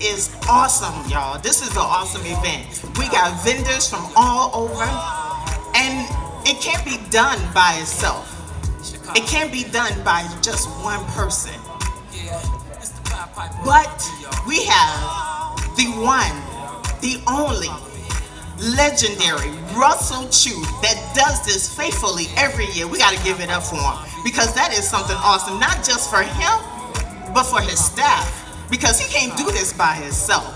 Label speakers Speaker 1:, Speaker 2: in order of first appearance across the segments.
Speaker 1: is awesome, y'all. This is an awesome event. We got vendors from all over, and it can't be done by itself. It can't be done by just one person. But we have the one, the only, legendary Russell Chu that does this faithfully every year. We got to give it up for him because that is something awesome, not just for him, but for his staff, because he can't do this by himself.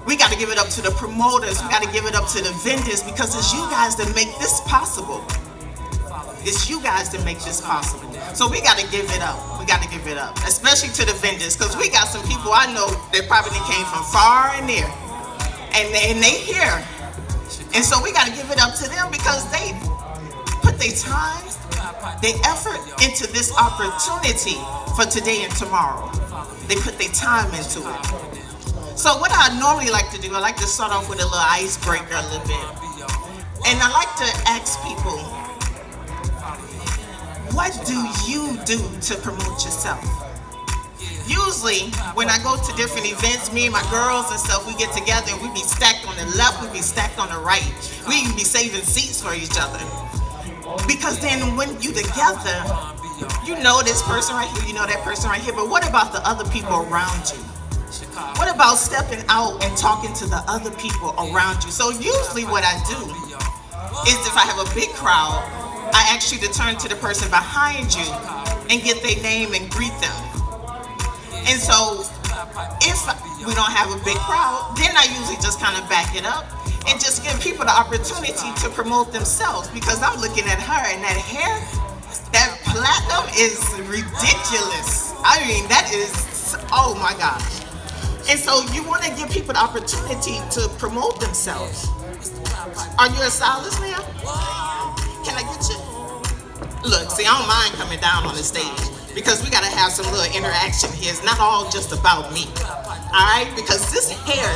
Speaker 1: We got to give it up to the promoters. We got to give it up to the vendors because it's you guys that make this possible. It's you guys that make this possible. So we got to give it up. We got to give it up, especially to the vendors, because we got some people I know that probably came from far and near, and they here. And so we got to give it up to them because they put their time, their effort into this opportunity for today and tomorrow. They put their time into it. So what I normally like to do, I like to start off with a little icebreaker a little bit. And I like to ask people, what do you do to promote yourself? Usually, when I go to different events, me and my girls and stuff, we get together and we be stacked on the left, we be stacked on the right. We even be saving seats for each other. Because then when you together, you know this person right here, you know that person right here, but what about the other people around you? What about stepping out and talking to the other people around you? So usually what I do is if I have a big crowd, I ask you to turn to the person behind you and get their name and greet them. And so if we don't have a big crowd, then I usually just kind of back it up and just give people the opportunity to promote themselves, because I'm looking at her and that hair, that platinum is ridiculous. I mean, that is, oh my gosh. And so you want to give people the opportunity to promote themselves. Are you a stylist, ma'am? Can I get you? Look, see, I don't mind coming down on the stage because we got to have some little interaction here. It's not all just about me, all right? Because this hair,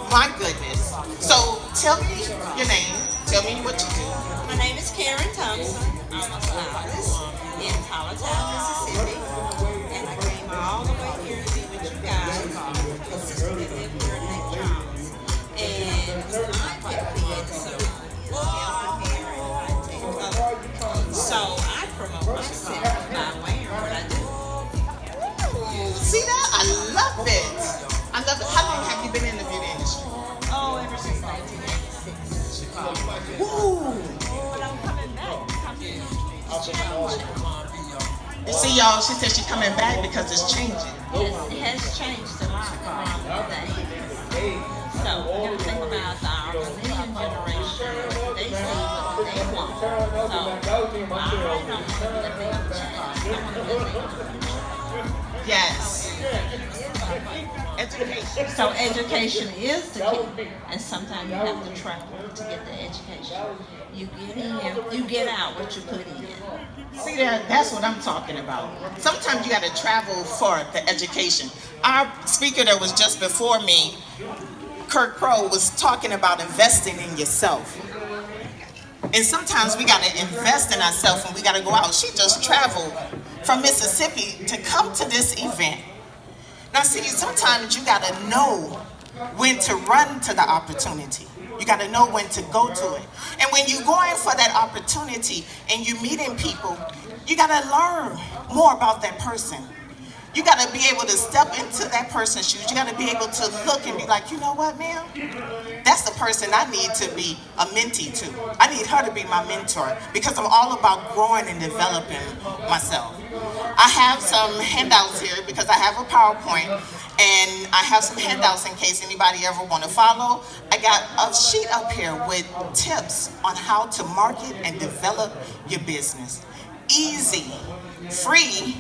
Speaker 1: my goodness. So tell me your name. Tell me what you do.
Speaker 2: My name is Karen Thompson. I'm a stylist in Tollatown, Mississippi. And I came all the way here to be with you guys because we live here in Lake Charles. And I get paid so so I promote myself by wearing what I do.
Speaker 1: Ooh, see that? I love it. I love it. How long have you been in the beauty industry?
Speaker 2: Oh, ever since 1986.
Speaker 1: Woo!
Speaker 2: But I'm coming back. It's changing.
Speaker 1: You see, y'all, she said she's coming back because it's changing.
Speaker 2: It has changed a lot from the 80s. So we're going to think about our millennium generation. They see what they want. So I don't want to let them change. I want to let them.
Speaker 1: Yes. Education.
Speaker 2: So education is the key, and sometimes you have to travel to get the education. You get in, you get out what you put in.
Speaker 1: See, that's what I'm talking about. Sometimes you got to travel for the education. Our speaker that was just before me, Kirk Crow, was talking about investing in yourself. And sometimes we got to invest in ourselves and we got to go out. She just traveled from Mississippi to come to this event. Now see, sometimes you got to know when to run to the opportunity. You got to know when to go to it. And when you're going for that opportunity and you're meeting people, you got to learn more about that person. You got to be able to step into that person's shoes. You got to be able to look and be like, you know what, ma'am? That's the person I need to be a mentee to. I need her to be my mentor because I'm all about growing and developing myself. I have some handouts here because I have a PowerPoint and I have some handouts in case anybody ever want to follow. I got a sheet up here with tips on how to market and develop your business. Easy, free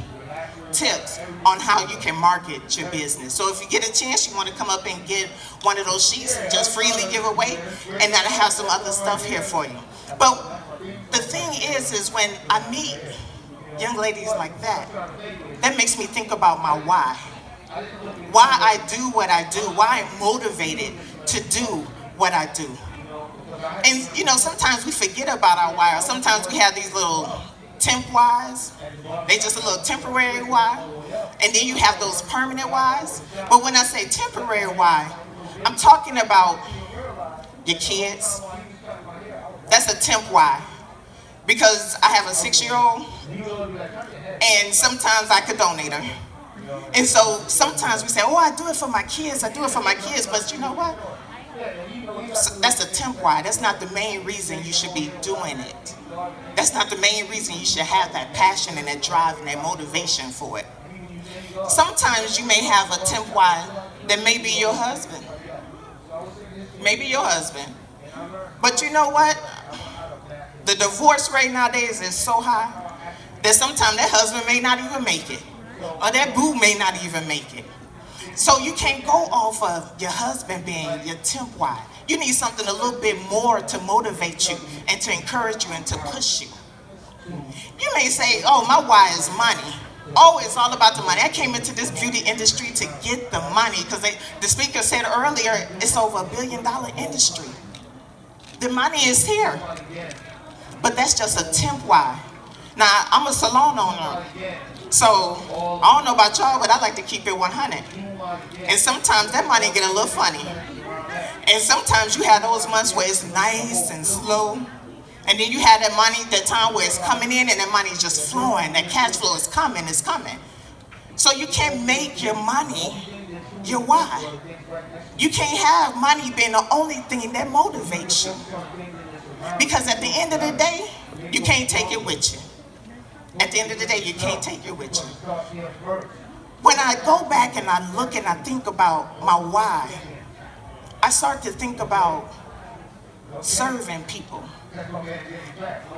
Speaker 1: tips on how you can market your business. So if you get a chance, you want to come up and get one of those sheets, just freely give away, and then I have some other stuff here for you. But the thing is when I meet young ladies like that, that makes me think about my why. Why I do what I do, why I'm motivated to do what I do. And you know, sometimes we forget about our why, or sometimes we have these little temp whys. They just a little temporary why. And then you have those permanent whys. But when I say temporary why, I'm talking about your kids. That's a temp why. Because I have a 6-year-old, and sometimes I could donate her. And so sometimes we say, oh, I do it for my kids, I do it for my kids. But you know what? So that's a temp why. That's not the main reason you should be doing it. That's not the main reason you should have that passion and that drive and that motivation for it. Sometimes you may have a temp why that may be your husband. Maybe your husband. But you know what? The divorce rate nowadays is so high that sometimes that husband may not even make it. Or that boo may not even make it. So you can't go off of your husband being your temp why. You need something a little bit more to motivate you and to encourage you and to push you. You may say, oh, my why is money. Oh, it's all about the money. I came into this beauty industry to get the money because the speaker said earlier, it's over $1 billion industry. The money is here. But that's just a temp why. Now, I'm a salon owner. So, I don't know about y'all, but I like to keep it 100. And sometimes that money get a little funny. And sometimes you have those months where it's nice and slow. And then you have that money, that time where it's coming in and that money is just flowing. That cash flow is coming, it's coming. So you can't make your money your why. You can't have money being the only thing that motivates you. Because at the end of the day, you can't take it with you. At the end of the day, you can't take it with you. When I go back and I look and I think about my why, I start to think about serving people.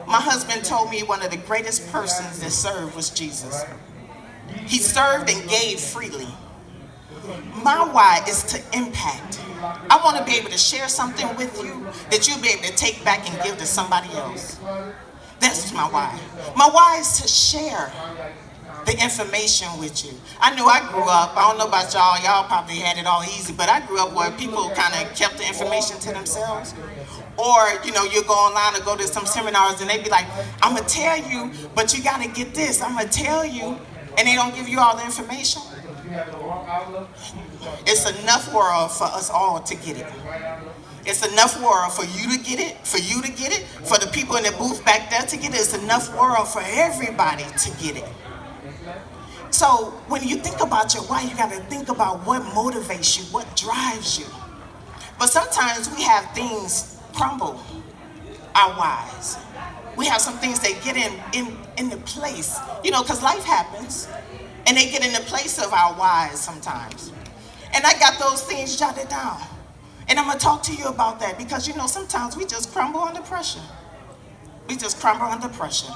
Speaker 1: My husband told me one of the greatest persons that served was Jesus. He served and gave freely. My why is to impact. I want to be able to share something with you that you'll be able to take back and give to somebody else. That's my why. My why is to share the information with you. I knew I grew up, I don't know about y'all, y'all probably had it all easy, but I grew up where people kind of kept the information to themselves. Or, you know, you go online or go to some seminars and they be like, I'm going to tell you, but you got to get this. I'm going to tell you, and they don't give you all the information. It's enough world for us all to get it. It's enough world for you to get it, for you to get it, for the people in the booth back there to get it. It's enough world for everybody to get it. So when you think about your why, you got to think about what motivates you, what drives you. But sometimes we have things crumble our whys. We have some things that get in the place, you know, because life happens, and they get in the place of our whys sometimes. And I got those things jotted down. And I'm going to talk to you about that because, you know, sometimes we just crumble under pressure. We just crumble under pressure.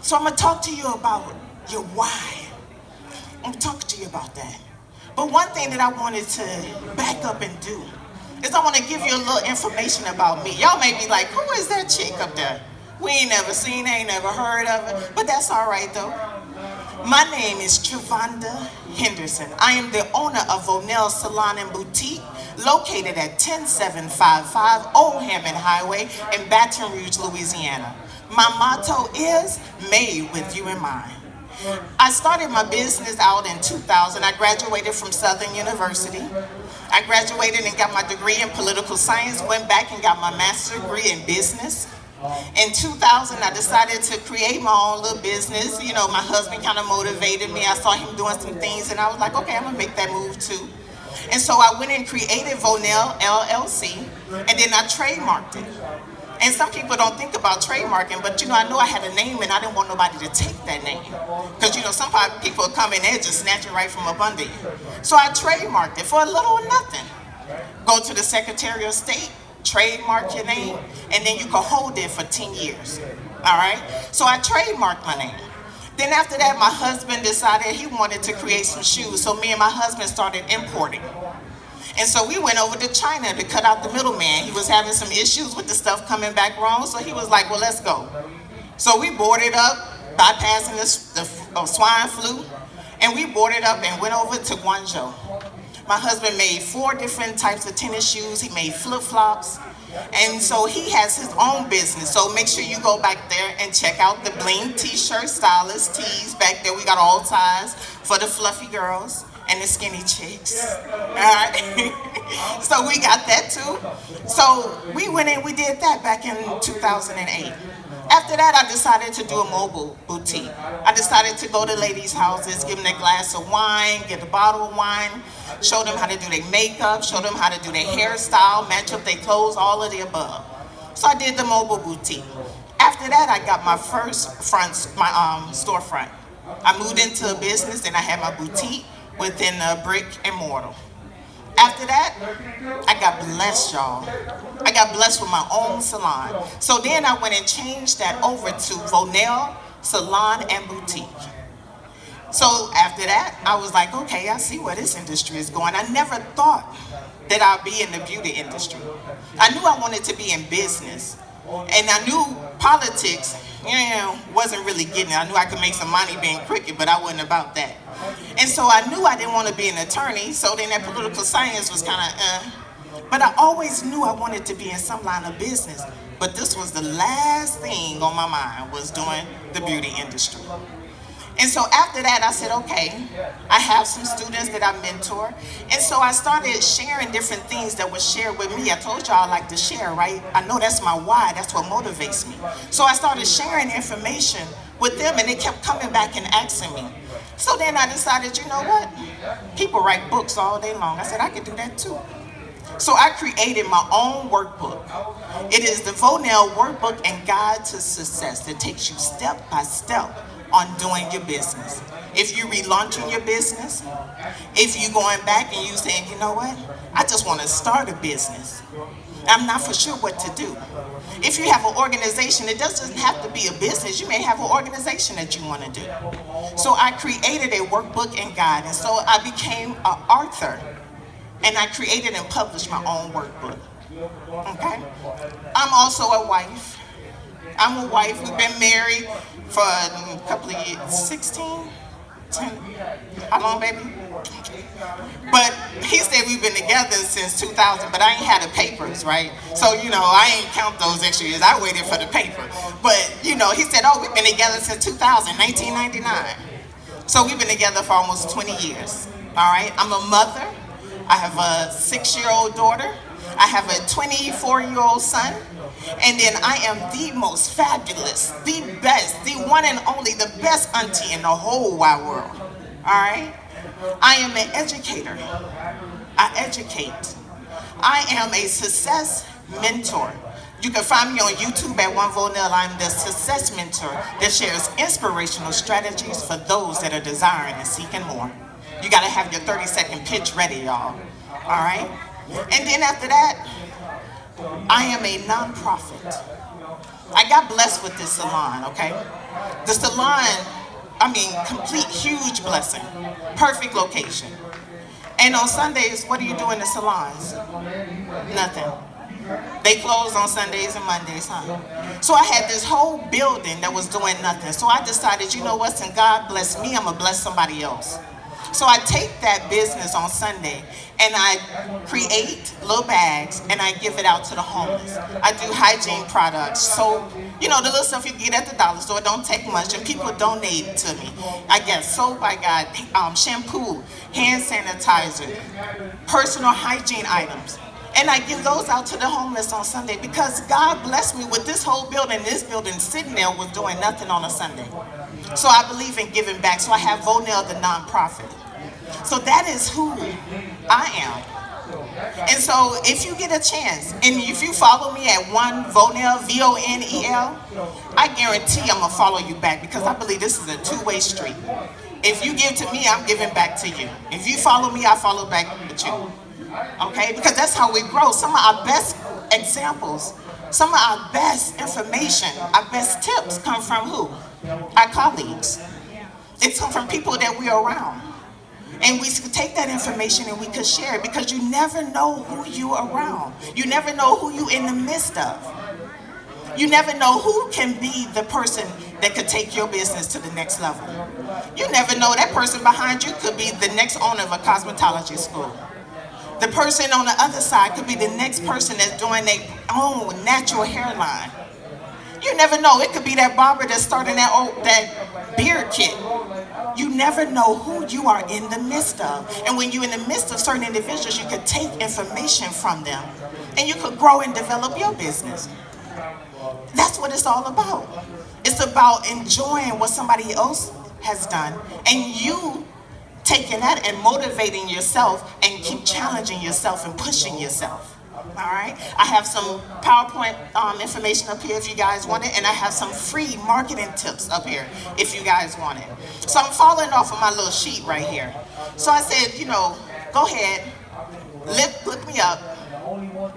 Speaker 1: So I'm going to talk to you about your why. I'm going to talk to you about that. But one thing that I wanted to back up and do is I want to give you a little information about me. Y'all may be like, who is that chick up there? We ain't never seen her, ain't never heard of her, but that's all right though. My name is Trevonda Henderson. I am the owner of VO'NEL Salon and Boutique, located at 10755 Old Hammond Highway in Baton Rouge, Louisiana. My motto is, made with you in mind. I started my business out in 2000. I graduated from Southern University. I graduated and got my degree in political science, went back and got my master's degree in business. In 2000, I decided to create my own little business. You know, my husband kind of motivated me. I saw him doing some things and I was like, okay, I'm gonna make that move too. And so I went and created VO'NEL LLC, and then I trademarked it. And some people don't think about trademarking, but you know, I know I had a name and I didn't want nobody to take that name. Because you know, some people come in there and just snatch it right from up under you. So I trademarked it for a little or nothing. Go to the Secretary of State, trademark your name, and then you can hold it for 10 years. All right? So I trademarked my name. Then after that, my husband decided he wanted to create some shoes, so me and my husband started importing. And so we went over to China to cut out the middleman. He was having some issues with the stuff coming back wrong, so he was like, well, let's go. So we boarded up, bypassing the swine flu, and we boarded up and went over to Guangzhou. My husband made 4 different types of tennis shoes. He made flip-flops. And so he has his own business. So make sure you go back there and check out the Bling T-shirt stylist tees back there. We got all size for the fluffy girls and the skinny chicks. All right. So we got that too. So we went and we did that back in 2008. After that, I decided to do a mobile boutique. I decided to go to ladies' houses, give them a glass of wine, get a bottle of wine, show them how to do their makeup, show them how to do their hairstyle, match up their clothes, all of the above. So I did the mobile boutique. After that, I got my first storefront. I moved into a business and I had my boutique within a brick and mortar. After that, I got blessed, y'all. I got blessed with my own salon. So then I went and changed that over to VO'NEL Salon and Boutique. So after that, I was like, okay, I see where this industry is going. I never thought that I'd be in the beauty industry. I knew I wanted to be in business. And I knew politics, wasn't really getting it. I knew I could make some money being crooked, but I wasn't about that. And so I knew I didn't want to be an attorney, so then that political science was kind of But I always knew I wanted to be in some line of business. But this was the last thing on my mind, was doing the beauty industry. And so after that, I said, okay, I have some students that I mentor. And so I started sharing different things that were shared with me. I told y'all I like to share, right? I know that's my why. That's what motivates me. So I started sharing information with them, and they kept coming back and asking me. So then I decided, you know what? People write books all day long. I said, I could do that too. So I created my own workbook. It is the VO'NEL Workbook and Guide to Success that takes you step by step on doing your business. If you're relaunching your business, if you're going back and you saying, you know what, I just want to start a business. I'm not for sure what to do. If you have an organization, it doesn't have to be a business. You may have an organization that you want to do. So I created a workbook and guide, and so I became an author, and I created and published my own workbook. Okay? I'm also a wife. I'm a wife. We've been married for a couple of years, 16, 10, how long, baby? But he said we've been together since 2000, but I ain't had the papers, right? So, I ain't count those extra years. I waited for the paper. But, he said, oh, we've been together since 2000, 1999. So we've been together for almost 20 years, all right? I'm a mother. I have a 6-year-old daughter. I have a 24-year-old son. And then I am the most fabulous, the best, the one and only, the best auntie in the whole wide world. All right? I am an educator. I educate. I am a success mentor. You can find me on YouTube at VO'NEL. I'm the success mentor that shares inspirational strategies for those that are desiring and seeking more. You got to have your 30-second pitch ready, y'all. All right? And then after that, I am a nonprofit. I got blessed with this salon, okay? The salon, complete huge blessing. Perfect location. And on Sundays, what do you do in the salons? Nothing. They close on Sundays and Mondays, huh? So I had this whole building that was doing nothing. So I decided, you know what, since God blessed me, I'm gonna bless somebody else. So I take that business on Sunday and I create little bags and I give it out to the homeless. I do hygiene products, soap, the little stuff you get at the dollar store. It don't take much, and people donate to me. I got soap, I got shampoo, hand sanitizer, personal hygiene items. And I give those out to the homeless on Sunday because God blessed me with this whole building. This building sitting there was doing nothing on a Sunday. So I believe in giving back. So I have VO'NEL, the nonprofit. So that is who I am. And so if you get a chance, and if you follow me at VO'NEL, VO'NEL, I guarantee I'm going to follow you back because I believe this is a two-way street. If you give to me, I'm giving back to you. If you follow me, I follow back with you. Okay? Because that's how we grow. Some of our best examples, some of our best information, our best tips come from who? Our colleagues. They come from people that we're around. And we could take that information and we could share it because you never know who you're around. You never know who you're in the midst of. You never know who can be the person that could take your business to the next level. You never know that person behind you could be the next owner of a cosmetology school. The person on the other side could be the next person that's doing their own natural hairline. You never know. It could be that barber that's starting that beard kit. You never know who you are in the midst of. And when you're in the midst of certain individuals, you could take information from them and you could grow and develop your business. That's what it's all about. It's about enjoying what somebody else has done and you taking that and motivating yourself and keep challenging yourself and pushing yourself. All right, I have some PowerPoint information up here if you guys want it, and I have some free marketing tips up here if you guys want it. So I'm following off of my little sheet right here. So I said, go ahead, look me up,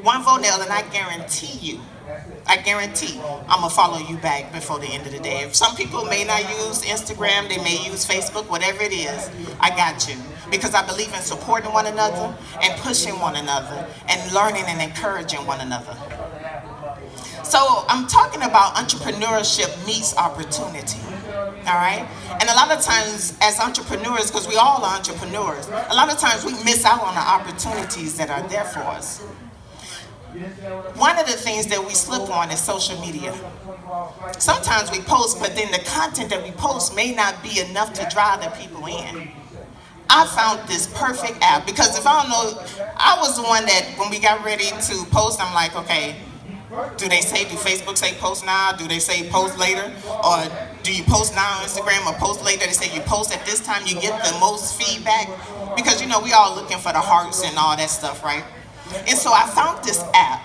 Speaker 1: one VO'NEL, and I guarantee I'm gonna follow you back before the end of the day. If some people may not use Instagram, they may use Facebook, whatever it is, I got you. Because I believe in supporting one another and pushing one another and learning and encouraging one another. So I'm talking about entrepreneurship meets opportunity, all right? And a lot of times as entrepreneurs, because we all are entrepreneurs, a lot of times we miss out on the opportunities that are there for us. One of the things that we slip on is social media. Sometimes we post, but then the content that we post may not be enough to drive the people in. I found this perfect app because if I don't know, I was the one that when we got ready to post, I'm like, okay, do Facebook say post now? Do they say post later? Or do you post now on Instagram or post later? They say you post at this time, you get the most feedback. Because we all looking for the hearts and all that stuff, right? And so I found this app.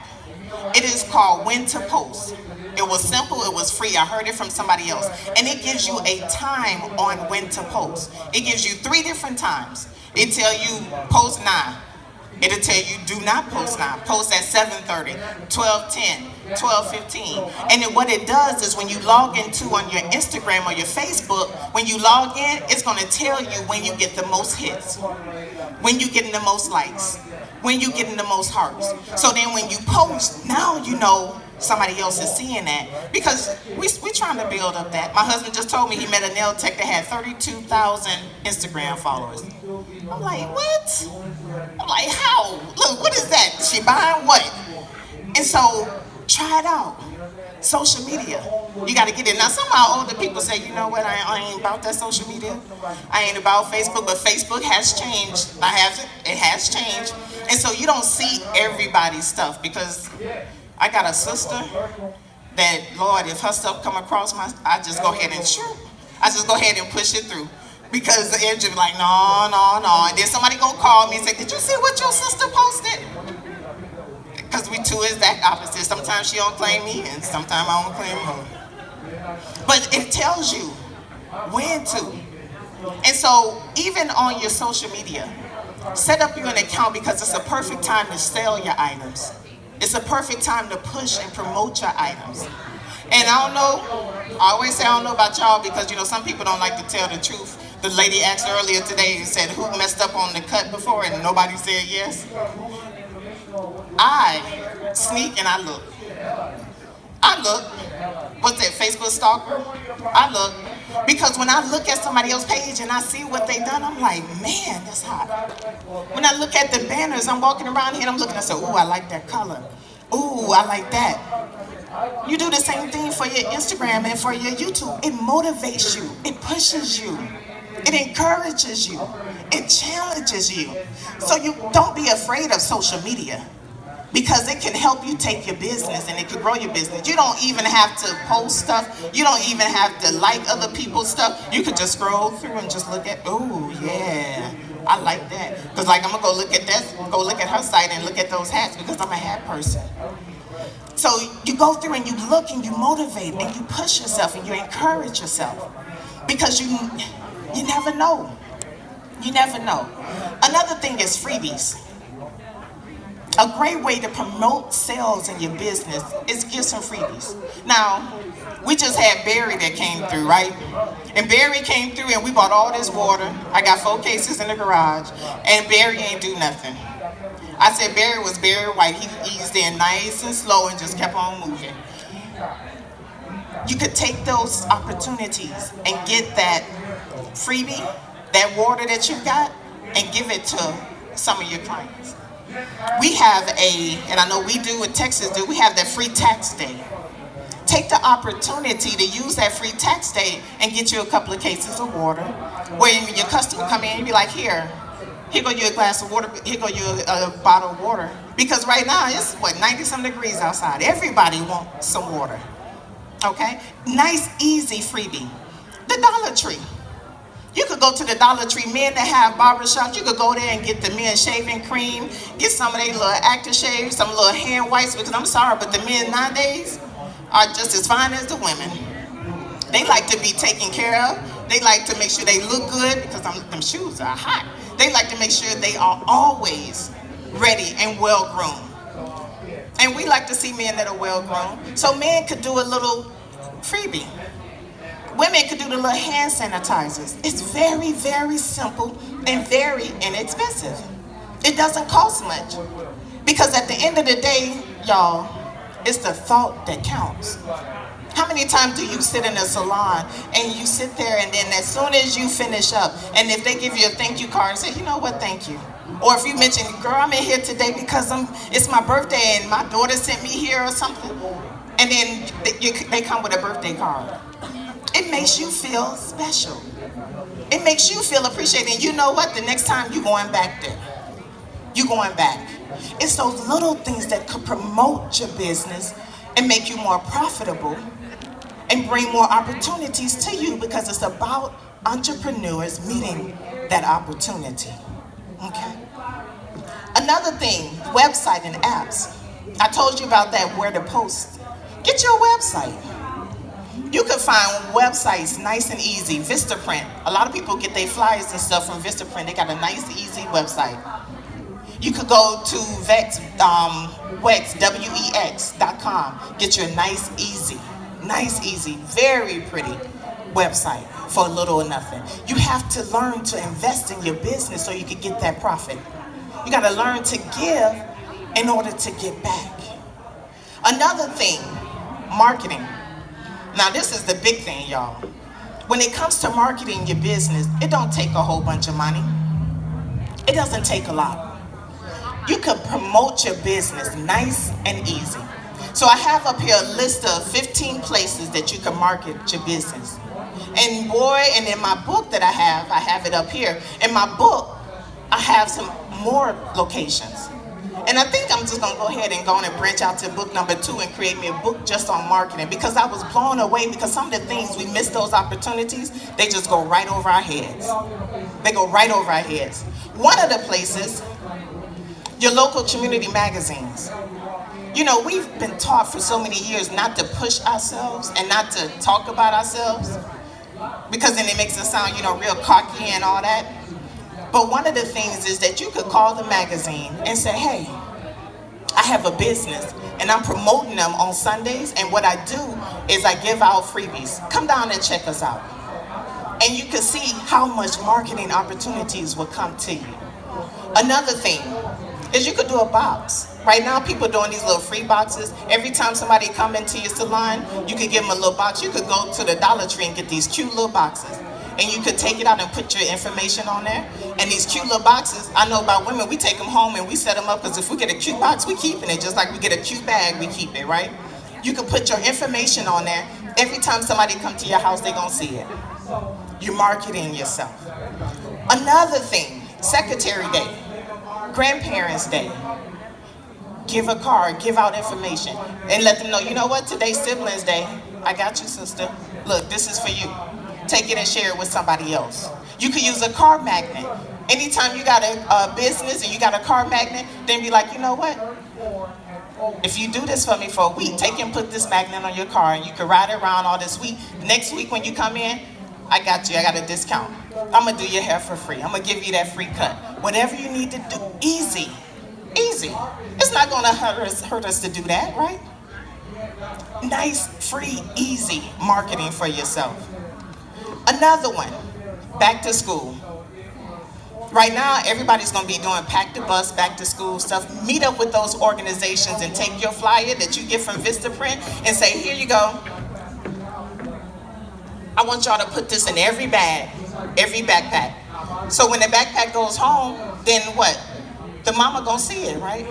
Speaker 1: It is called When to Post. It was simple, it was free. I heard it from somebody else. And it gives you a time on when to post. It gives you 3 different times. It tell you post now. It'll tell you do not post now. Post at 7:30, 12:10, 12:15. And then what it does is when you log into on your Instagram or your Facebook, when you log in, it's going to tell you when you get the most hits, when you getting the most likes, when you getting the most hearts. So then when you post, now you know somebody else is seeing that because we're trying to build up that. My husband just told me he met a nail tech that had 32,000 Instagram followers. I'm like, what? I'm like, how? Look, what is that? She buying what? And so try it out. Social media. You got to get it. Now, some of our older people say, you know what, I ain't about that social media. I ain't about Facebook, but Facebook has changed. It has changed. And so you don't see everybody's stuff because I got a sister that, Lord, if her stuff come across I just go ahead and shoot. I just go ahead and push it through. Because the edge is like, no. And then somebody gonna call me and say, did you see what your sister posted? Because we two is that opposite. Sometimes she don't claim me and sometimes I don't claim her. But it tells you when to. And so even on your social media, set up you an account because it's a perfect time to sell your items. It's a perfect time to push and promote your items. And I don't know, I always say I don't know about y'all because, some people don't like to tell the truth. The lady asked earlier today and said, who messed up on the cut before? And nobody said yes. I sneak and I look. What's that, Facebook stalker? I look. Because when I look at somebody else's page and I see what they done, I'm like, man, that's hot. When I look at the banners, I'm walking around here and I'm looking, I say, ooh, I like that color. Ooh, I like that. You do the same thing for your Instagram and for your YouTube. It motivates you. It pushes you. It encourages you. It challenges you. So you don't be afraid of social media because it can help you take your business and it can grow your business. You don't even have to post stuff. You don't even have to like other people's stuff. You could just scroll through and just look at, oh yeah, I like that. Because I'm going to go look at that, go look at her site and look at those hats because I'm a hat person. So you go through and you look and you motivate and you push yourself and you encourage yourself because you never know. You never know. Another thing is freebies. A great way to promote sales in your business is give some freebies. Now, we just had Barry that came through, right? And Barry came through and we bought all this water. I got 4 cases in the garage and Barry ain't do nothing. I said Barry was Barry White. He eased in nice and slow and just kept on moving. You could take those opportunities and get that freebie, that water that you got, and give it to some of your clients. We have and I know we do, and Texas do, we have that free tax day. take the opportunity to use that free tax day and get you a couple of cases of water. Where your customer come in and be like, here go you a glass of water, here go you a bottle of water. Because right now it's what, 90-some degrees outside. Everybody wants some water. Okay? Nice, easy freebie. The Dollar Tree. You could go to the Dollar Tree, men that have barbershops, you could go there and get the men's shaving cream, get some of their little aftershave, some little hand wipes, because I'm sorry, but the men nowadays are just as fine as the women. They like to be taken care of. They like to make sure they look good, because them shoes are hot. They like to make sure they are always ready and well-groomed. And we like to see men that are well-groomed. So men could do a little freebie. Women could do the little hand sanitizers. It's very, very simple and very inexpensive. It doesn't cost much. Because at the end of the day, y'all, it's the thought that counts. How many times do you sit in a salon and you sit there and then as soon as you finish up, and if they give you a thank you card, say, you know what, thank you. Or if you mention, girl, I'm in here today because it's my birthday and my daughter sent me here or something. And then they come with a birthday card. It makes you feel special. It makes you feel appreciated. And you know what? The next time you're going back there. You're going back. It's those little things that could promote your business and make you more profitable and bring more opportunities to you, because it's about entrepreneurs meeting that opportunity. Okay? Another thing, website and apps. I told you about that, where to post. Get your website. You can find websites nice and easy. Vistaprint. A lot of people get their flyers and stuff from Vistaprint. They got a nice, easy website. You could go to wex.com. Get you a nice, easy, very pretty website for a little or nothing. You have to learn to invest in your business so you can get that profit. You got to learn to give in order to get back. Another thing, marketing. Now this is the big thing, y'all. When it comes to marketing your business, it don't take a whole bunch of money. It doesn't take a lot. You can promote your business nice and easy. So I have up here a list of 15 places that you can market your business. And boy, and in my book that I have it up here. In my book, I have some more locations. And I think I'm just gonna go ahead and branch out to book number 2 and create me a book just on marketing, because I was blown away because some of the things we miss those opportunities, they just go right over our heads. They go right over our heads. One of the places, your local community magazines. You know, we've been taught for so many years not to push ourselves and not to talk about ourselves, because then it makes us sound, real cocky and all that. But one of the things is that you could call the magazine and say, hey, I have a business and I'm promoting them on Sundays, and what I do is I give out freebies. Come down and check us out. And you can see how much marketing opportunities will come to you. Another thing is you could do a box. Right now, people are doing these little free boxes. Every time somebody come into your salon, you could give them a little box. You could go to the Dollar Tree and get these cute little boxes. And you could take it out and put your information on there. And these cute little boxes, I know about women, we take them home and we set them up, because if we get a cute box, we keeping it. Just like we get a cute bag, we keep it, right? You can put your information on there. Every time somebody come to your house, they're gonna see it. You're marketing yourself. Another thing, Secretary Day, Grandparents' Day. Give a card, give out information, and let them know, you know what, today's Siblings Day. I got you, sister. Look, this is for you. Take it and share it with somebody else. You could use a card magnet. Anytime you got a business and you got a card magnet, then be like, you know what? If you do this for me for a week, take and put this magnet on your car, and you can ride it around all this week. Next week when you come in, I got you, I got a discount. I'm gonna do your hair for free. I'm gonna give you that free cut. Whatever you need to do, easy. It's not gonna hurt us to do that, right? Nice, free, easy marketing for yourself. Another one, back to school. Right now, everybody's gonna be doing pack the bus, back to school stuff. Meet up with those organizations and take your flyer that you get from Vistaprint and say, here you go. I want y'all to put this in every bag, every backpack. So when the backpack goes home, then what? The mama gonna see it, right?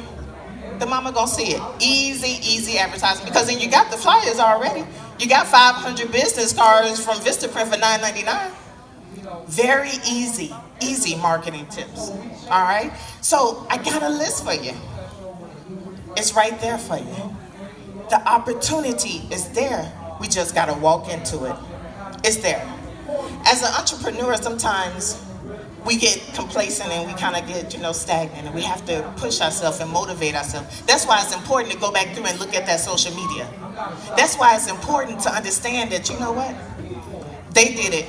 Speaker 1: the mama gonna see it. Easy, easy advertising, because then you got the flyers already. You got 500 business cards from Vistaprint for $9.99. Very easy, easy marketing tips. All right. So I got a list for you. It's right there for you. The opportunity is there. We just gotta walk into it. It's there. As an entrepreneur, sometimes we get complacent and we kind of get, stagnant, and we have to push ourselves and motivate ourselves. That's why it's important to go back through and look at that social media. That's why it's important to understand that, you know what? They did it.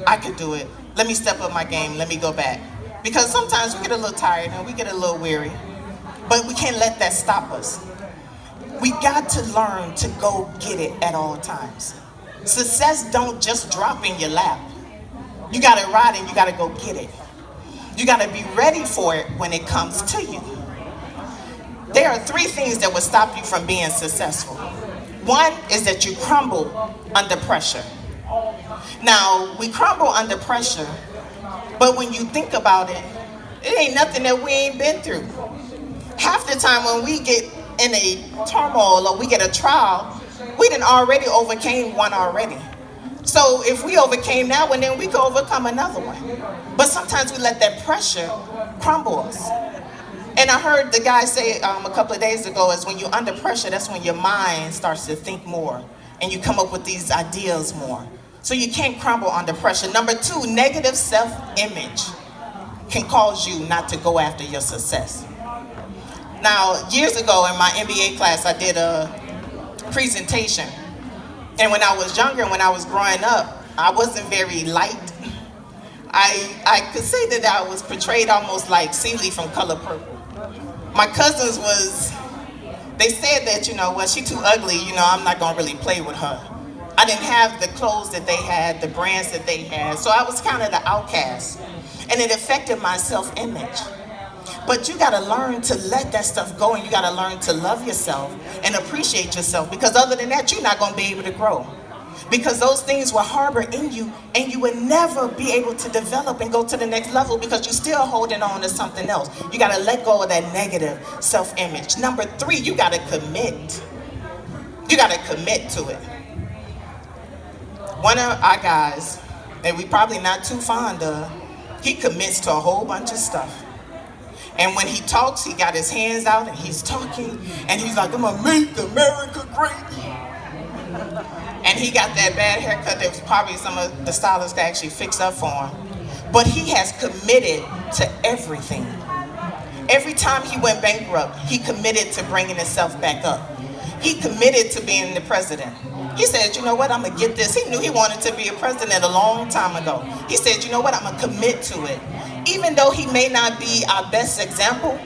Speaker 1: I could do it. Let me step up my game. Let me go back. Because sometimes we get a little tired and we get a little weary, but we can't let that stop us. We got to learn to go get it at all times. Success don't just drop in your lap. You got to ride and you got to go get it. You got to be ready for it when it comes to you. There are 3 things that will stop you from being successful. One is that you crumble under pressure. Now, we crumble under pressure, but when you think about it, it ain't nothing that we ain't been through. Half the time when we get in a turmoil or we get a trial, we done already overcame one already. So if we overcame that one, then we can overcome another one. But sometimes we let that pressure crumble us. And I heard the guy say a couple of days ago, is when you're under pressure, that's when your mind starts to think more and you come up with these ideas more. So you can't crumble under pressure. Number 2, negative self-image can cause you not to go after your success. Now, years ago in my MBA class, I did a presentation. And when I was younger, when I was growing up, I wasn't very light. I could say that I was portrayed almost like Celie from Color Purple. My cousins they said that, she's too ugly, I'm not gonna really play with her. I didn't have the clothes that they had, the brands that they had, so I was kind of the outcast. And it affected my self-image. But you gotta learn to let that stuff go, and you gotta learn to love yourself and appreciate yourself, because other than that, you're not gonna be able to grow. Because those things will harbor in you, and you will never be able to develop and go to the next level because you're still holding on to something else. You gotta let go of that negative self-image. Number 3, you gotta commit. You gotta commit to it. One of our guys, that we probably not too fond of, he commits to a whole bunch of stuff. And when he talks, he got his hands out and he's talking, and he's like, I'm gonna make America great. And he got that bad haircut that was probably some of the stylists that actually fixed up for him. But he has committed to everything. Every time he went bankrupt, he committed to bringing himself back up. He committed to being the president. He said, you know what, I'm gonna get this. He knew he wanted to be a president a long time ago. He said, you know what, I'm gonna commit to it. Even though he may not be our best example,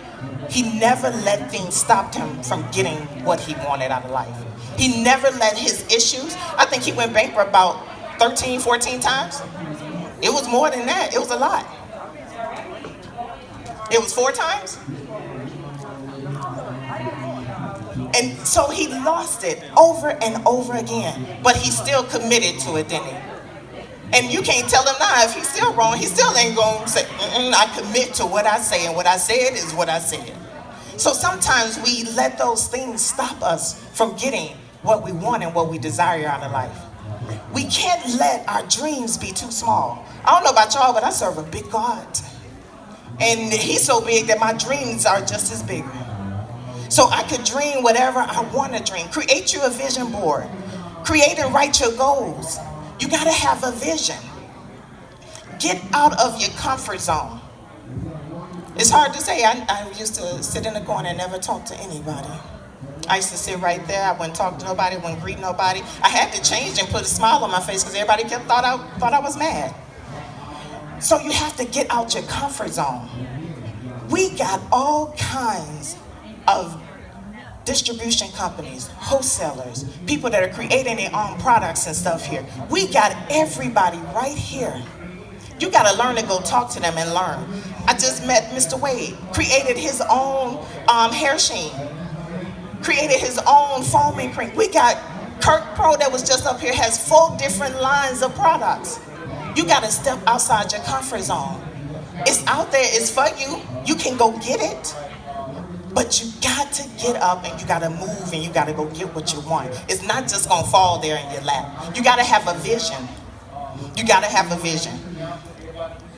Speaker 1: he never let things stop him from getting what he wanted out of life. He never let his issues, I think he went bankrupt about 13, 14 times. It was more than that, it was a lot. It was 4 times. And so he lost it over and over again, but he still committed to it, didn't he? And you can't tell him now, if he's still wrong, he still ain't gonna say, I commit to what I say, and what I said is what I said. So sometimes we let those things stop us from getting what we want and what we desire out of life. We can't let our dreams be too small. I don't know about y'all, but I serve a big God. And he's so big that my dreams are just as big. So I could dream whatever I want to dream. Create you a vision board. Create and write your goals. You got to have a vision. Get out of your comfort zone. It's hard to say. I used to sit in the corner and never talk to anybody. I used to sit right there. I wouldn't talk to nobody, wouldn't greet nobody. I had to change and put a smile on my face because everybody thought I was mad. So you have to get out your comfort zone. We got all kinds of distribution companies, wholesalers, people that are creating their own products and stuff here. We got everybody right here. You gotta learn to go talk to them and learn. I just met Mr. Wade, created his own hair sheen, created his own foaming cream. We got Kirk Pro that was just up here, has 4 different lines of products. You gotta step outside your comfort zone. It's out there, it's for you. You can go get it. But you got to get up and you got to move and you got to go get what you want. It's not just going to fall there in your lap. You got to have a vision. You got to have a vision.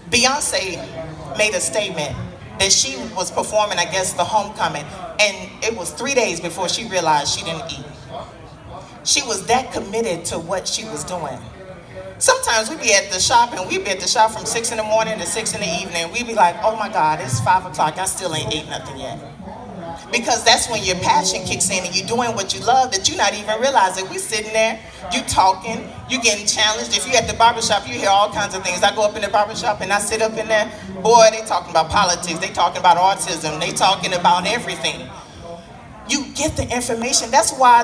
Speaker 1: Beyonce made a statement that she was performing, I guess, the homecoming, and it was 3 days before she realized she didn't eat. She was that committed to what she was doing. Sometimes we'd be at the shop, and we'd be at the shop from 6 in the morning to 6 in the evening. We'd be like, oh my God, it's 5 o'clock, I still ain't ate nothing yet. Because that's when your passion kicks in and you're doing what you love that you're not even realizing. We sitting there, you talking, you getting challenged. If you're at the barbershop, you hear all kinds of things. I go up in the barbershop and I sit up in there, boy, they talking about politics, they talking about autism, they talking about everything. You get the information. That's why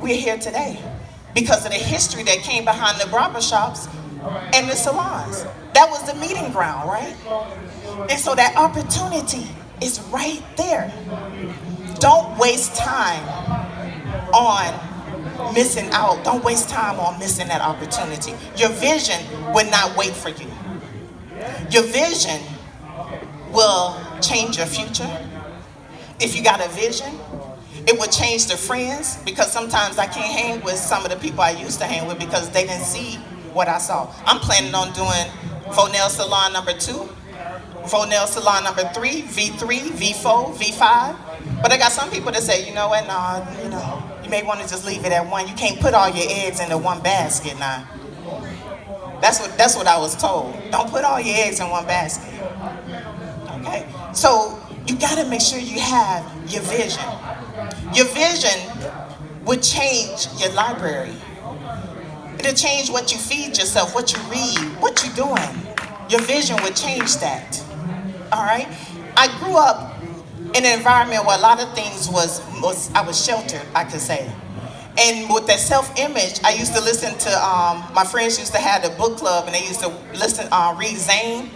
Speaker 1: we're here today. Because of the history that came behind the barbershops and the salons. That was the meeting ground, right? And so that opportunity is right there. Don't waste time on missing out. Don't waste time on missing that opportunity. Your vision will not wait for you. Your vision will change your future. If you got a vision, it would change the friends, because sometimes I can't hang with some of the people I used to hang with because they didn't see what I saw. I'm planning on doing VO'NEL Salon number 2, VO'NEL Salon number 3, V3, V4, V5. But I got some people that say, you know what, nah, you may want to just leave it at one. You can't put all your eggs into one basket now. That's what I was told. Don't put all your eggs in one basket. Okay? So you got to make sure you have your vision. Your vision would change your library. It'll change what you feed yourself, what you read, what you're doing. Your vision would change that. All right? I grew up in an environment where a lot of things I was sheltered, I could say. And with that self-image, I used to listen to, my friends used to have the book club, and they used to read Zane.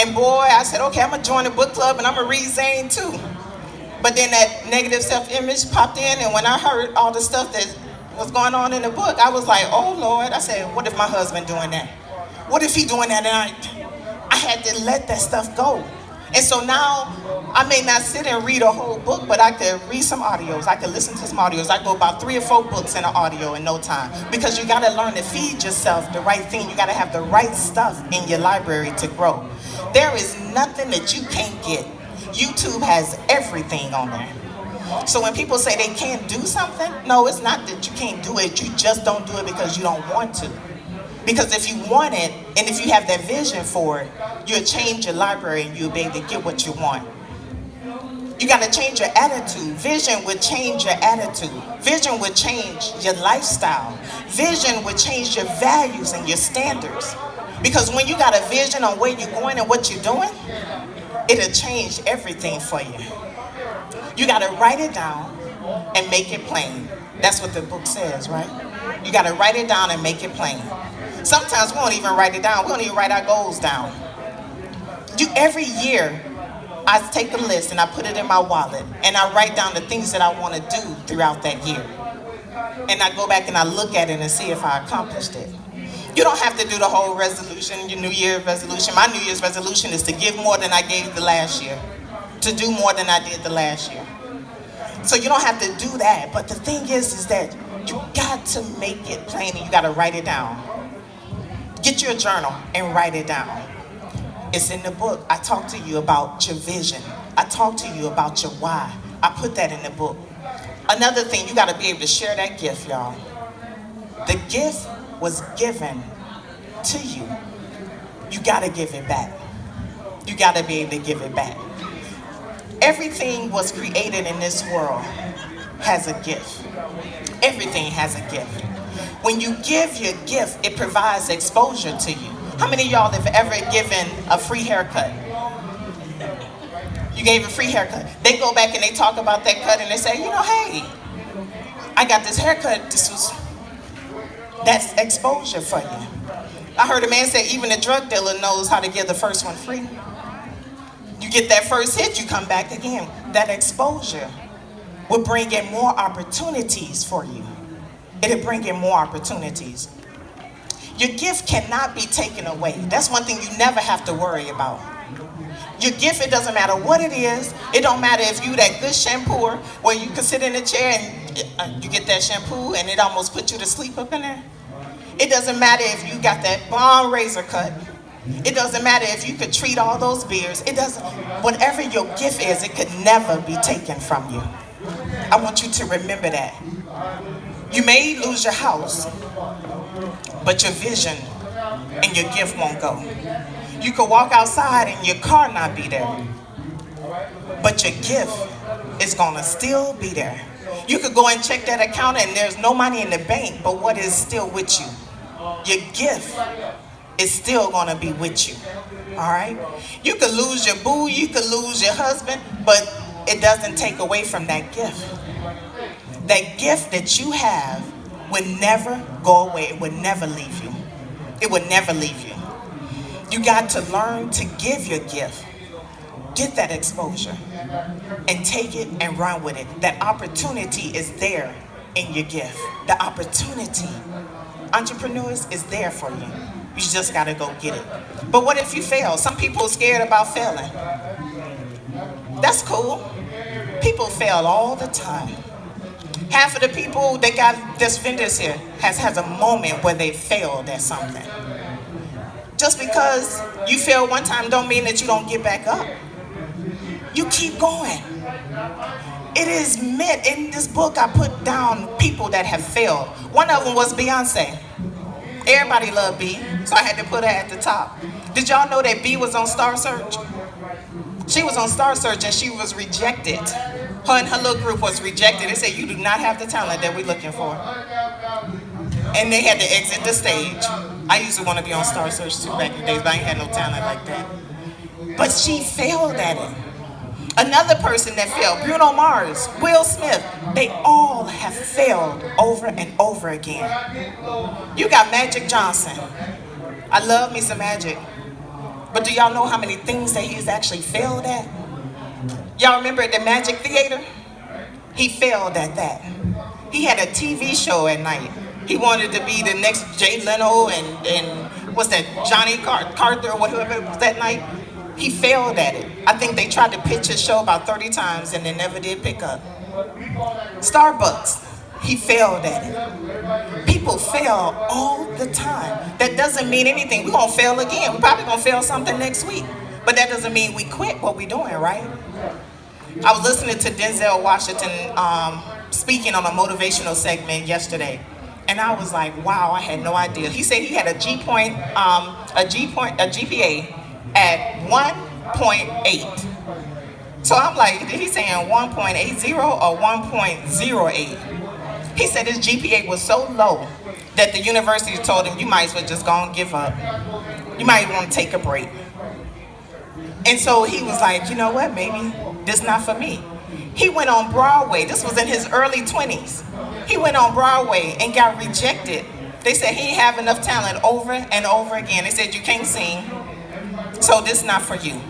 Speaker 1: And boy, I said, okay, I'm going to join the book club, and I'm going to read Zane too. But then that negative self-image popped in, and when I heard all the stuff that was going on in the book, I was like, oh Lord. I said, what if my husband doing that? What if he doing that? And I had to let that stuff go. And so now, I may not sit and read a whole book, but I could read some audios. I could listen to some audios. I go about 3 or 4 books in an audio in no time. Because you got to learn to feed yourself the right thing. You got to have the right stuff in your library to grow. There is nothing that you can't get. YouTube has everything on there. So when people say they can't do something, no, it's not that you can't do it. You just don't do it because you don't want to. Because if you want it, and if you have that vision for it, you'll change your library and you'll be able to get what you want. You got to change your attitude. Vision would change your attitude. Vision would change your lifestyle. Vision would change your values and your standards. Because when you got a vision on where you're going and what you're doing, it'll change everything for you. You got to write it down and make it plain. That's what the book says, right? You got to write it down and make it plain. Sometimes we don't even write it down. We don't even write our goals down. Every year, I take a list and I put it in my wallet and I write down the things that I want to do throughout that year. And I go back and I look at it and see if I accomplished it. You don't have to do the whole resolution, your New Year's resolution. My New Year's resolution is to give more than I gave the last year, to do more than I did the last year. So you don't have to do that. But the thing is that you got to make it plain and you got to write it down. Get your journal and write it down. It's in the book. I talk to you about your vision. I talk to you about your why. I put that in the book. Another thing, you got to be able to share that gift, y'all. The gift was given to you. You got to give it back. You got to be able to give it back. Everything was created in this world has a gift. Everything has a gift. When you give your gift, it provides exposure to you. How many of y'all have ever given a free haircut? You gave a free haircut. They go back and they talk about that cut and they say, hey, I got this haircut. That's exposure for you. I heard a man say even a drug dealer knows how to give the first one free. You get that first hit, you come back again. That exposure will bring in more opportunities for you. It'll bring in more opportunities. Your gift cannot be taken away. That's one thing you never have to worry about. Your gift, it doesn't matter what it is. It don't matter if you that good shampooer where you can sit in a chair and you get that shampoo and it almost put you to sleep up in there. It doesn't matter if you got that bomb razor cut. It doesn't matter if you could treat all those beers. It doesn't, whatever your gift is, it could never be taken from you. I want you to remember that. You may lose your house, but your vision and your gift won't go. You could walk outside and your car not be there, but your gift is gonna still be there. You could go and check that account and there's no money in the bank, but what is still with you? Your gift is still gonna be with you, all right? You could lose your boo, you could lose your husband, but it doesn't take away from that gift. That gift that you have would never go away, it would never leave you. It would never leave you. You got to learn to give your gift. Get that exposure and take it and run with it. That opportunity is there in your gift. The opportunity, entrepreneurs, is there for you. You just got to go get it. But what if you fail? Some people are scared about failing. That's cool. People fail all the time. Half of the people that got this vendors here has a moment where they failed at something. Just because you fail one time don't mean that you don't get back up. You keep going. It is meant, in this book I put down people that have failed. One of them was Beyonce. Everybody loved B, so I had to put her at the top. Did y'all know that B was on Star Search? She was on Star Search and she was rejected. Her and her little group was rejected. They said, you do not have the talent that we're looking for. And they had to exit the stage. I used to want to be on Star Search too back in the days, but I ain't had no talent like that. But she failed at it. Another person that failed, Bruno Mars, Will Smith, they all have failed over and over again. You got Magic Johnson. I love me some Magic. But do y'all know how many things that he's actually failed at? Y'all remember at the Magic Theater? He failed at that. He had a TV show at night. He wanted to be the next Jay Leno and what's that, Johnny Carter or whatever it was that night. He failed at it. I think they tried to pitch his show about 30 times and they never did pick up. Starbucks, he failed at it. People fail all the time. That doesn't mean anything. We're gonna fail again. We're probably gonna fail something next week. But that doesn't mean we quit what we're doing, right? I was listening to Denzel Washington speaking on a motivational segment yesterday. And I was like, wow, I had no idea. He said he had a GPA at 1.8. So I'm like, did he saying 1.80 or 1.08? He said his GPA was so low that the university told him, you might as well just go and give up. You might want to take a break. And so he was like, you know what, maybe this not for me. He went on Broadway. This was in his early 20s. He went on Broadway and got rejected. They said he didn't have enough talent over and over again. They said, you can't sing, so this not for you.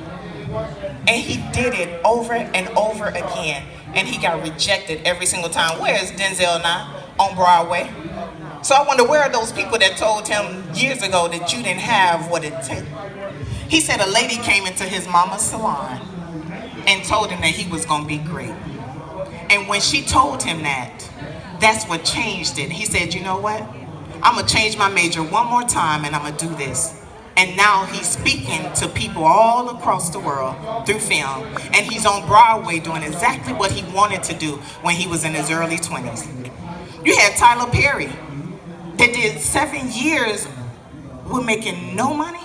Speaker 1: And he did it over and over again. And he got rejected every single time. Where is Denzel now? On Broadway. So I wonder, where are those people that told him years ago that you didn't have what it took? He said a lady came into his mama's salon and told him that he was gonna be great. And when she told him that, that's what changed it. He said, you know what? I'm gonna change my major one more time and I'm gonna do this. And now he's speaking to people all across the world through film. And he's on Broadway doing exactly what he wanted to do when he was in his early 20s. You had Tyler Perry that did 7 years with making no money.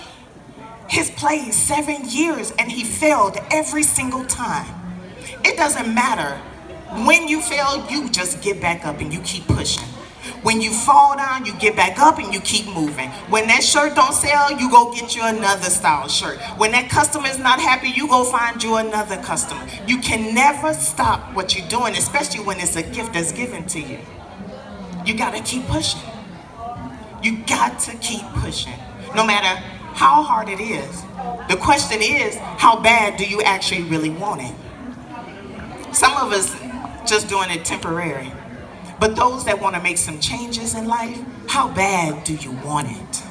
Speaker 1: His plays 7 years and he failed every single time. It doesn't matter. When you fail, you just get back up and you keep pushing. When you fall down, you get back up and you keep moving. When that shirt don't sell, you go get you another style shirt. When that customer is not happy, you go find you another customer. You can never stop what you're doing, especially when it's a gift that's given to you. You gotta keep pushing. You got to keep pushing, no matter how hard it is. The question is, how bad do you actually really want it? Some of us just doing it temporary. But those that want to make some changes in life, how bad do you want it?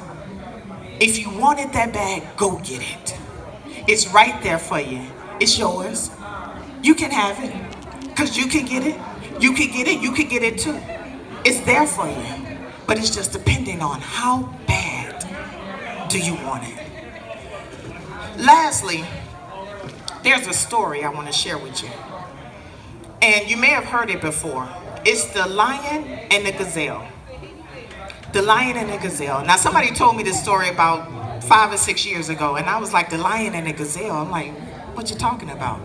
Speaker 1: If you want it that bad, go get it. It's right there for you. It's yours. You can have it. Because you can get it. You can get it. You can get it too. It's there for you. But it's just depending on how bad do you want it. Lastly, there's a story I want to share with you. And you may have heard it before. It's the lion and the gazelle. The lion and the gazelle. Now, somebody told me this story about 5 or 6 years ago, and I was like, the lion and the gazelle? I'm like, what you talking about?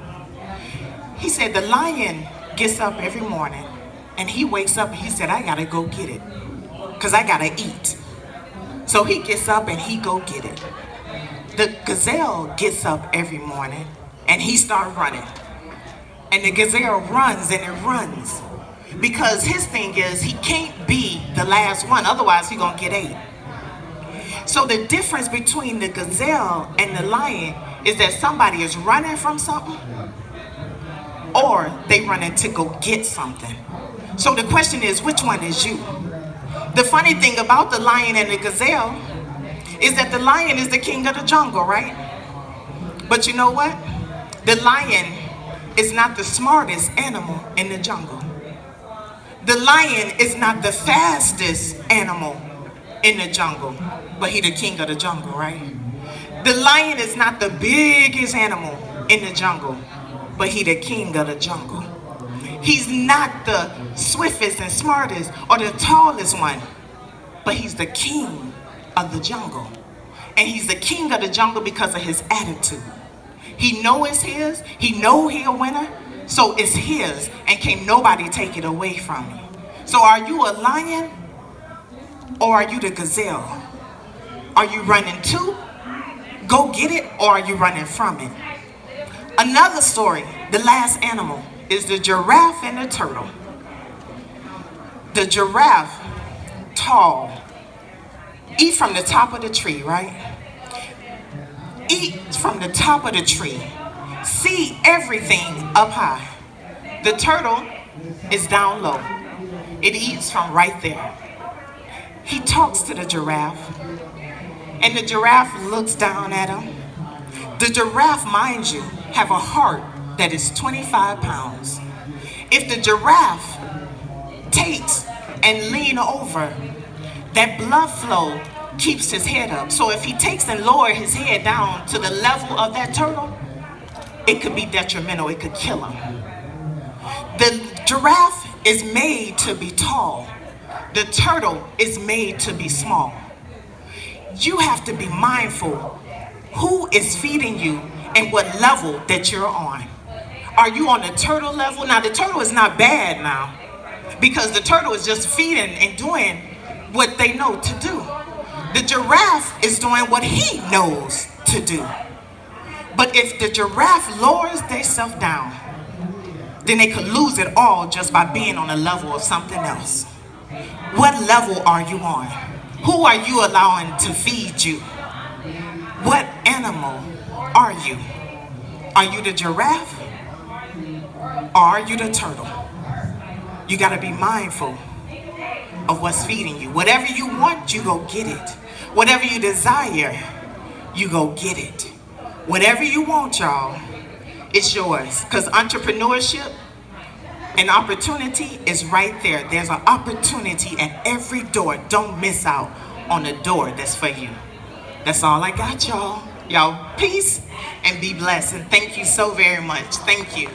Speaker 1: He said the lion gets up every morning, and he wakes up and he said, I gotta go get it, because I gotta eat. So he gets up and he go get it. The gazelle gets up every morning, and he starts running. And the gazelle runs and it runs. Because his thing is, he can't be the last one, otherwise he's gonna get ate. So the difference between the gazelle and the lion is that somebody is running from something, or they running to go get something. So the question is, which one is you? The funny thing about the lion and the gazelle is that the lion is the king of the jungle, right? But you know what? The lion is not the smartest animal in the jungle. The lion is not the fastest animal in the jungle, but he the king of the jungle, right? The lion is not the biggest animal in the jungle, but he the king of the jungle. He's not the swiftest and smartest or the tallest one, but he's the king of the jungle. And he's the king of the jungle because of his attitude. He know it's his, he know he a winner, so it's his, and can't nobody take it away from him. So are you a lion, or are you the gazelle? Are you running to go get it, or are you running from it? Another story, the last animal, is the giraffe and the turtle. The giraffe, tall, eat from the top of the tree, right? Eat from the top of the tree, see everything up high. The turtle is down low. It eats from right there. He talks to the giraffe, and the giraffe looks down at him. The giraffe, mind you, have a heart that is 25 pounds. If the giraffe takes and lean over, that blood flow keeps his head up. So if he takes and lower his head down to the level of that turtle, it could be detrimental, it could kill him. The giraffe is made to be tall. The turtle is made to be small. You have to be mindful who is feeding you and what level that you're on. Are you on the turtle level? Now the turtle is not bad now, because the turtle is just feeding and doing what they know to do. The giraffe is doing what he knows to do. But if the giraffe lowers themselves down, then they could lose it all just by being on a level of something else. What level are you on? Who are you allowing to feed you? What animal are you? Are you the giraffe, or are you the turtle? You got to be mindful of what's feeding you. Whatever you want, you go get it. Whatever you desire, you go get it. Whatever you want, y'all, it's yours. Because entrepreneurship and opportunity is right there. There's an opportunity at every door. Don't miss out on the door that's for you. That's all I got, y'all. Y'all, peace and be blessed. And thank you so very much. Thank you.